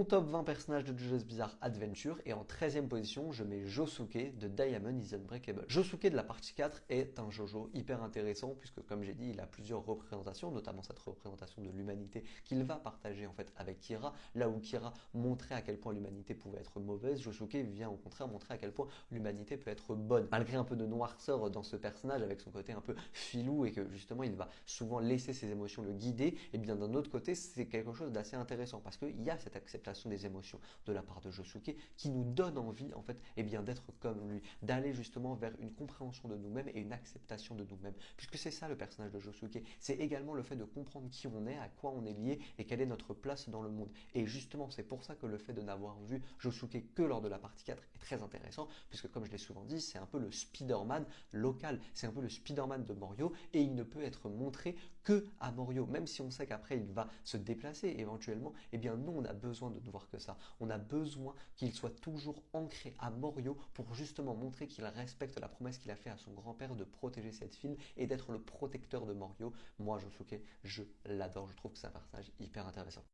mon top 20 personnages de JoJo's Bizarre Adventure et en 13e position, je mets Josuke de Diamond is Unbreakable. Josuke de la partie 4 est un JoJo hyper intéressant puisque comme j'ai dit, il a plusieurs représentations, notamment cette représentation de l'humanité qu'il va partager en fait avec Kira. Là où Kira montrait à quel point l'humanité pouvait être mauvaise, Josuke vient au contraire montrer à quel point l'humanité peut être bonne. Malgré un peu de noirceur dans ce personnage avec son côté un peu filou et que justement il va souvent laisser ses émotions le guider, et bien d'un autre côté c'est quelque chose d'assez intéressant parce qu'il y a cette acceptation des émotions de la part de Josuke qui nous donne envie en fait et bien d'être comme lui, d'aller justement vers une compréhension de nous-mêmes et une acceptation de nous-mêmes, puisque c'est ça le personnage de Josuke, c'est également le fait de comprendre qui on est, à quoi on est lié et quelle est notre place dans le monde. Et justement c'est pour ça que le fait de n'avoir vu Josuke que lors de la partie 4 est très intéressant, puisque comme je l'ai souvent dit, c'est un peu le Spider-Man local, c'est un peu le Spider-Man de Morio et il ne peut être montré que à Morio, même si on sait qu'après il va se déplacer éventuellement, et bien nous on a besoin de ne voir que ça, on a besoin qu'il soit toujours ancré à Morio pour justement montrer qu'il respecte la promesse qu'il a fait à son grand-père de protéger cette fille et d'être le protecteur de Morio. Moi Josuke, je l'adore, je trouve que c'est un personnage hyper intéressant.